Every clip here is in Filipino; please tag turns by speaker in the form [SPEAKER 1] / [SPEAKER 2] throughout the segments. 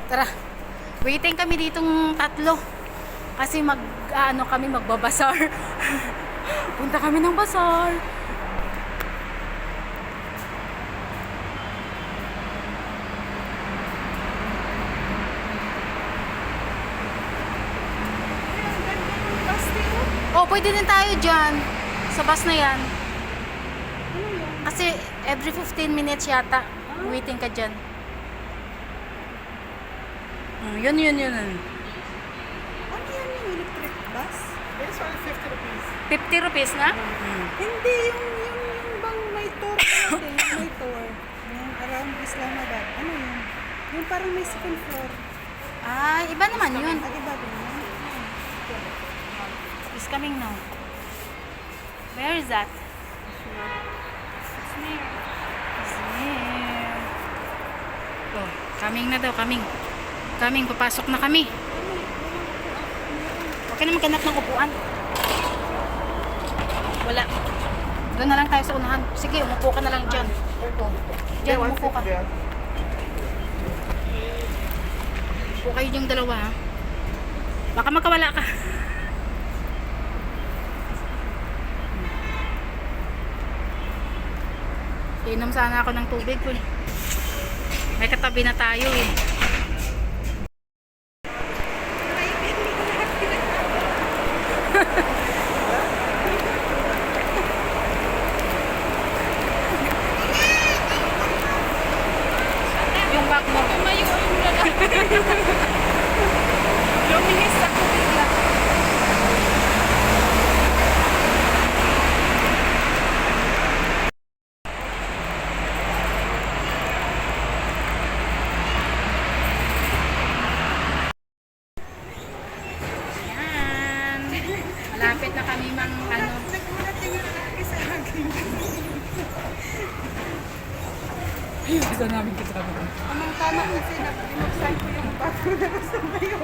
[SPEAKER 1] Tara. Waiting kami ditong tatlo. Kasi kami magbabasar. Punta kami ng basar. Oh, pwede din tayo dyan. Sa bus na yan. Kasi every 15 minutes yata. Waiting ka dyan. Yun.
[SPEAKER 2] Ano yan yung electric bus?
[SPEAKER 3] It's only 50 rupees.
[SPEAKER 1] 50 rupees na?
[SPEAKER 2] Hindi, yung bang may tour natin, may tour. Yung around Islamabad. Ano yun? Yung parang may second floor.
[SPEAKER 1] Ah, iba naman yun.
[SPEAKER 2] Iba din yun.
[SPEAKER 1] It's coming now. Where is that?
[SPEAKER 2] It's near.
[SPEAKER 1] It's near. Oh, coming na daw, coming. Coming, papasok na kami. Okay na maghanap ng upuan. Wala. Doon na lang tayo sa unahan. Sige, umupo ka na lang dyan. Dyan, umupo ka. Upo kayo yung dalawa, ha? Baka magkawala ka. Inom sana ako ng tubig. May katabi na tayo eh. Yung bag mo. Tumayo yung lalaki. Luminis ako bigla. Yan. Malapit na kami
[SPEAKER 2] Nagmulat yung lalaki sa akin.
[SPEAKER 1] Gusto namin kasama.
[SPEAKER 2] Anong tama kasi binuksan ko yung bag ko na sa bayo.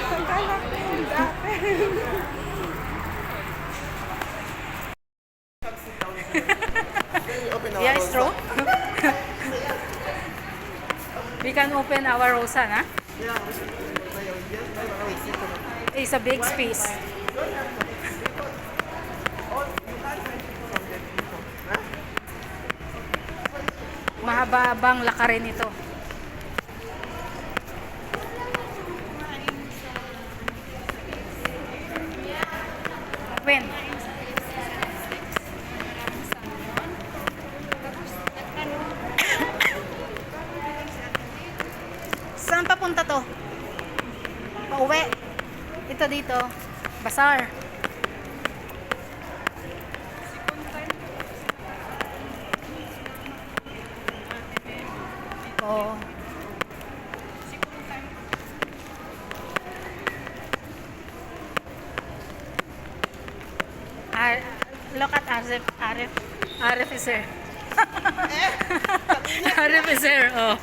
[SPEAKER 2] Akala ko yung dati.
[SPEAKER 1] Yeah, straw. We can open our rosa, na? It's a big space. Mahaba-habang lakarin ito. Open. Saan papunta to? Pauwi. Ito dito. Bazaar. Oh. Look at Arif is here. Arif is here. Oh.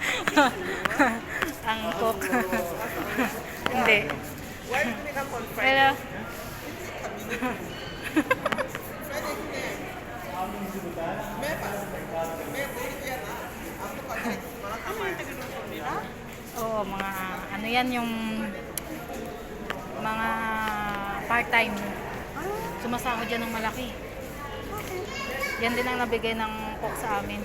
[SPEAKER 1] Ang cook. Hindi. Hello. Oo, mga ano yan yung mga part-time. Sumasahod dyan ng malaki. Yan din ang nabigay ng cook sa amin.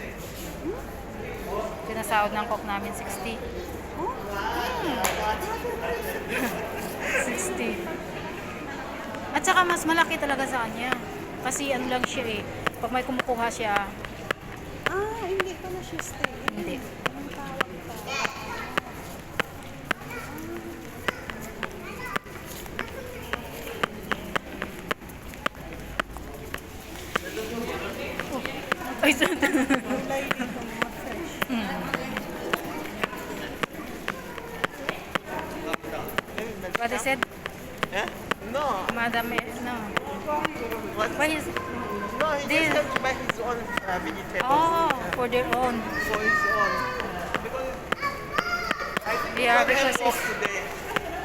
[SPEAKER 1] Pinasahod ng cook namin 60. 60. At saka mas malaki talaga sa kanya. Kasi ano lang siya eh. Pag may kumukuha siya,
[SPEAKER 2] Hindi ka na siya stay.
[SPEAKER 1] hindi.
[SPEAKER 2] Anong tawag pa?
[SPEAKER 1] Ay,
[SPEAKER 2] Kulay dito mga fresh.
[SPEAKER 1] what is it?
[SPEAKER 3] Yeah? No.
[SPEAKER 1] Madam, no.
[SPEAKER 3] What?
[SPEAKER 1] Why is
[SPEAKER 3] No, he
[SPEAKER 1] This-
[SPEAKER 3] just had to buy his own vegetables.
[SPEAKER 1] Oh, for their own.
[SPEAKER 3] For his own. Because I think
[SPEAKER 1] Yeah,
[SPEAKER 3] it's
[SPEAKER 1] because
[SPEAKER 3] off
[SPEAKER 1] it's-
[SPEAKER 3] today.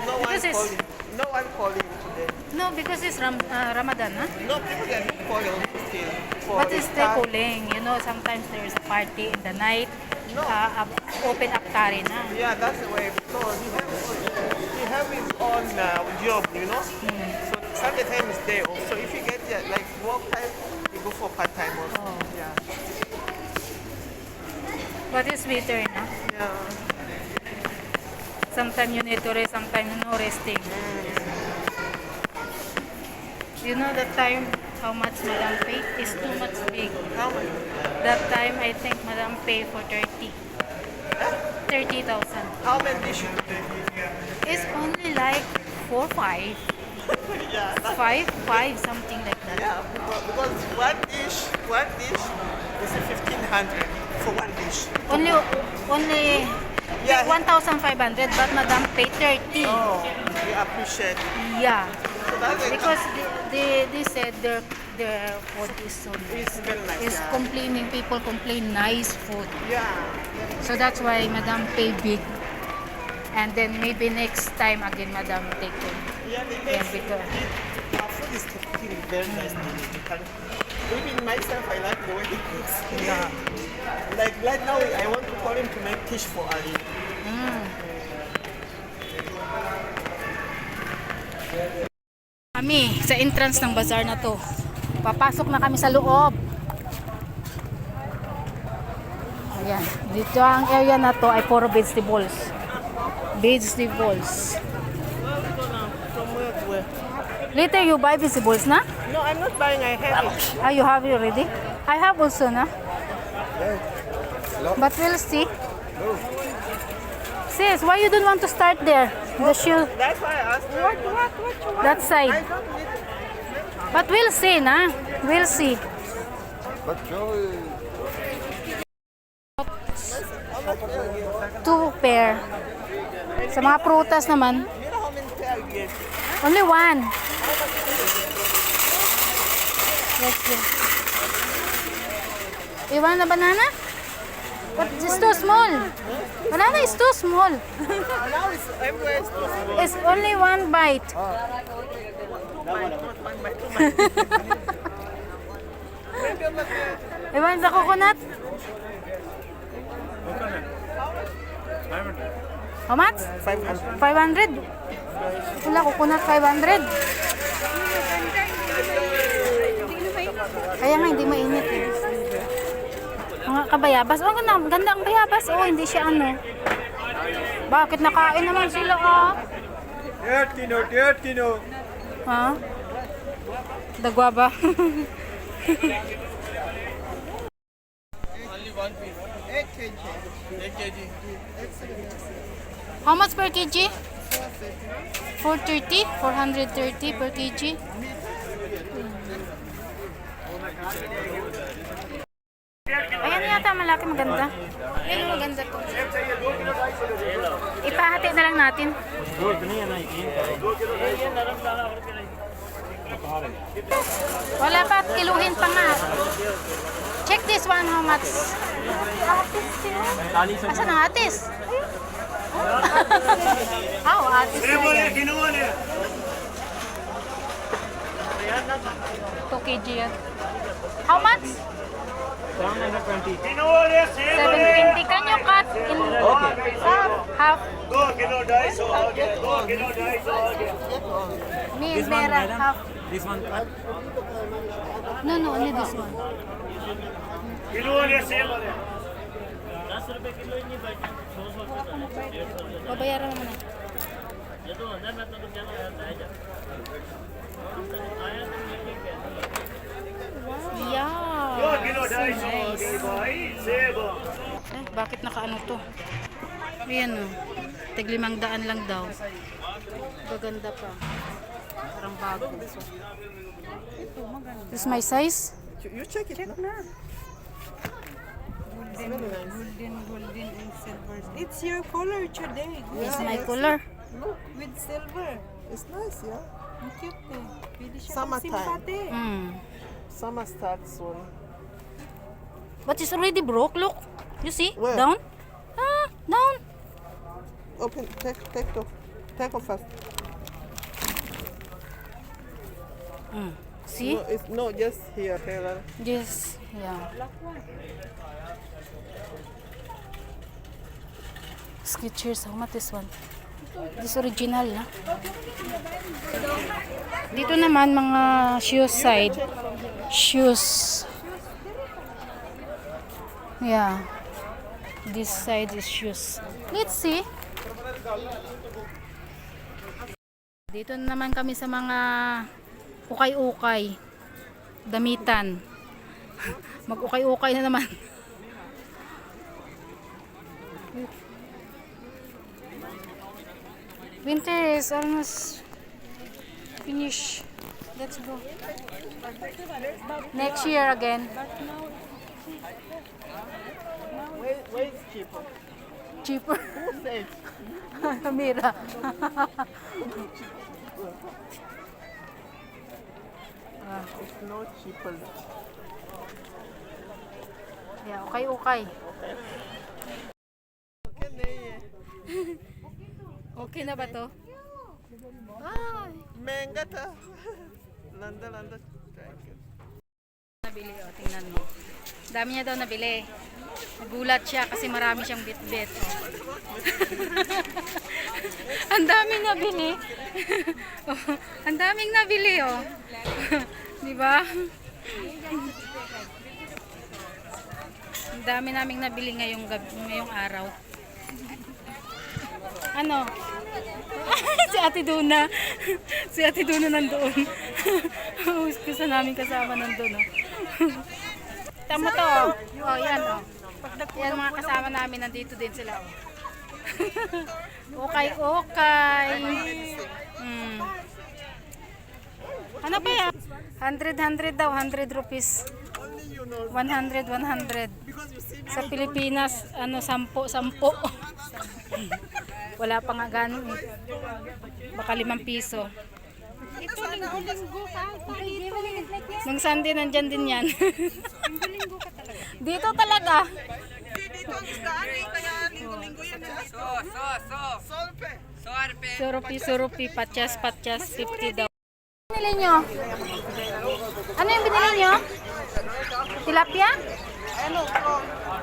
[SPEAKER 3] No one
[SPEAKER 1] because it's-
[SPEAKER 3] calling. No one calling today.
[SPEAKER 1] No, because it's Ramadan, huh?
[SPEAKER 3] No people can call still. For
[SPEAKER 1] But it's still
[SPEAKER 3] iftar.
[SPEAKER 1] cooling. You know, sometimes there's a party in the night. open aktari na.
[SPEAKER 3] Yeah, that's the way. Because he have his own job, you know. So Sunday time is day off. So if you get like work time, you go for part time also. Yeah.
[SPEAKER 1] But it's better na.
[SPEAKER 3] Yeah.
[SPEAKER 1] Sometimes you need to rest, sometimes no resting. You know that time how much Madam pay is too much big.
[SPEAKER 3] How much?
[SPEAKER 1] That time I think Madam pay for 30,000.
[SPEAKER 3] How many dishes today?
[SPEAKER 1] It's only like 4, 5,
[SPEAKER 3] Yeah.
[SPEAKER 1] 5, something like that.
[SPEAKER 3] Yeah, because one dish is 1,500 for one dish.
[SPEAKER 1] Only
[SPEAKER 3] Yeah.
[SPEAKER 1] 1,500, but Madam pay 30.
[SPEAKER 3] Oh, we appreciate.
[SPEAKER 1] Yeah,
[SPEAKER 3] So that's it.
[SPEAKER 1] because they said their food is so nice.
[SPEAKER 3] It's very nice.
[SPEAKER 1] Is
[SPEAKER 3] Yeah.
[SPEAKER 1] complaining, people complain nice food.
[SPEAKER 3] Yeah.
[SPEAKER 1] So that's why Madam pay big. And then maybe next time again Madam take it.
[SPEAKER 3] Yeah, the
[SPEAKER 1] Yeah,
[SPEAKER 3] next
[SPEAKER 1] because
[SPEAKER 3] our food is cooking very nice. Even myself, I like the way he cooks.
[SPEAKER 1] yeah.
[SPEAKER 3] Like right now, I want to call him to make fish for Ali.
[SPEAKER 1] Kami sa entrance ng bazaar na to. Papasok na kami sa loob. Ayan. Dito ang area na to ay puro vegetables. Vegetables.
[SPEAKER 3] From where to where?
[SPEAKER 1] Later you buy vegetables na?
[SPEAKER 3] No, I'm not buying. I have it.
[SPEAKER 1] Ah, you have it already? I have also na. But we'll see. Sis, why you don't want to start there? The shoe,
[SPEAKER 3] That's why I asked. What you want?
[SPEAKER 1] that
[SPEAKER 3] I
[SPEAKER 1] side.
[SPEAKER 3] don't need it.
[SPEAKER 1] But we'll see na. We'll see.
[SPEAKER 4] But Joe,
[SPEAKER 1] 2 pair. Sa mga prutas naman,
[SPEAKER 3] You know how many pair you get?
[SPEAKER 1] only 1. Let's see. You want a banana? But it's too small. Banana is too small.
[SPEAKER 3] Now it's everywhere is too small.
[SPEAKER 1] It's only 1 bite. You want the coconut? How much?
[SPEAKER 3] 500.
[SPEAKER 1] 500? Wala, coconut 500. Kaya nga, hindi mainit eh. Mga kabayabas. Oh, ganda, ganda ang bayabas. Oh, hindi siya ano. Bakit nakain naman sila ah?
[SPEAKER 4] 8 kilo.
[SPEAKER 1] Ha? Dagwa ba?
[SPEAKER 3] Only one piece. 8 kg. 8 kg.
[SPEAKER 1] How much per kg? 430? 430 per kg? Ayan yata malaki maganda. Ayan maganda to. Ipahati na lang natin. Wala pa, kiluhin pa nga. Check this one, how much? Atis. Asan ang atis? Oh, atis na yan. 2 kg yan. How much? 720. Can you cut in half? Mera, half.
[SPEAKER 4] This one cut.
[SPEAKER 1] No, only this one. Babayaran mo na. Yeah. So nice. Eh, bakit nakaano to? Ayan o. Tig-500 lang daw. Gaganda pa. Parang bago. This is my size?
[SPEAKER 3] You check it. No?
[SPEAKER 2] Golden and silver. It's your color today.
[SPEAKER 1] This is my color.
[SPEAKER 2] With silver.
[SPEAKER 3] It's nice, yeah.
[SPEAKER 2] Ang cute eh. Pwede siya
[SPEAKER 3] Summertime.
[SPEAKER 2] simpate.
[SPEAKER 3] Summer starts soon.
[SPEAKER 1] But it's already broke. Look. You see?
[SPEAKER 3] Where?
[SPEAKER 1] Down. Ah, down.
[SPEAKER 3] Open, take off first.
[SPEAKER 1] See?
[SPEAKER 3] No, it's no, just here, Taylor.
[SPEAKER 1] Yes. Yeah. Skechers. How much this one? This original na. Dito naman mga shoes side. Shoes. Yeah. This side is shoes. Let's see. Dito naman kami sa mga ukay-ukay. Damitan. Mag-ukay-ukay na naman. Winter is almost finished. Let's go. Next year again.
[SPEAKER 3] Where is cheaper?
[SPEAKER 1] Cheaper.
[SPEAKER 3] Who said?
[SPEAKER 1] Mira.
[SPEAKER 3] It's not cheaper.
[SPEAKER 1] Yeah, okay.
[SPEAKER 3] Okay, nahi hai.
[SPEAKER 1] Okay na ba to? Ay.
[SPEAKER 3] महंगा था London London
[SPEAKER 1] Nabili, oh, tingnan mo. Dami niya daw nabili. Nagulat siya kasi marami siyang bit-bit. Oh. Ang daming nabili. Oh, ang daming nabili, oh. Di ba? Ang dami naming nabili ngayong araw. Ano? Si Ate Duna. Si Ate Duna nandoon. Kasi namin kasama nandoon. Oh. Tama to. Oh, yan oh. Yan mga kasama namin nandito din sila. Oh. Okay. Ano ba yan? 100 daw. 100 rupees. 100. Sa Pilipinas, 10. Wala pa nga ganun eh. Baka 5 piso.
[SPEAKER 2] Ito, linggo-linggo ka. Dito.
[SPEAKER 1] Nung Sunday, nandyan din yan.
[SPEAKER 2] Linggo-linggo ka talaga.
[SPEAKER 1] Dito talaga.
[SPEAKER 3] dito ang isdaan eh, kaya linggo-linggo yan.
[SPEAKER 1] Surupi, patyas, 50 daw. Binili nyo? Ano yung binili nyo? Tilapia?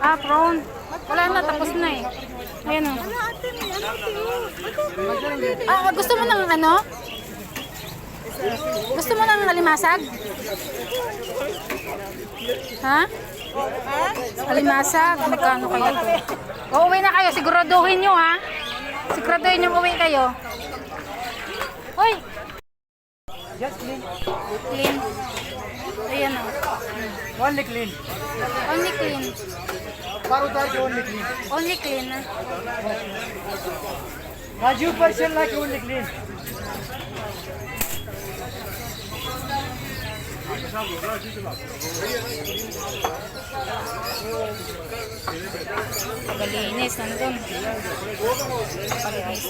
[SPEAKER 1] Ah, prawn. Wala na, tapos na eh. Ayan o. Ah, gusto mo ng ano? Gusto mo ng alimasag? Ha? Alimasag? Magkano kaya to? Uuwi na kayo, siguraduhin nyo ha. Siguraduhin nyo uwi kayo. Hoy!
[SPEAKER 4] Just clean.
[SPEAKER 1] Clean. Ayan o.
[SPEAKER 4] Only clean.
[SPEAKER 1] Only clean.
[SPEAKER 4] Parutar ke only clean.
[SPEAKER 1] Only clean.
[SPEAKER 4] Raju person like only clean.
[SPEAKER 1] Pagalinis, nandun. Pagalinis.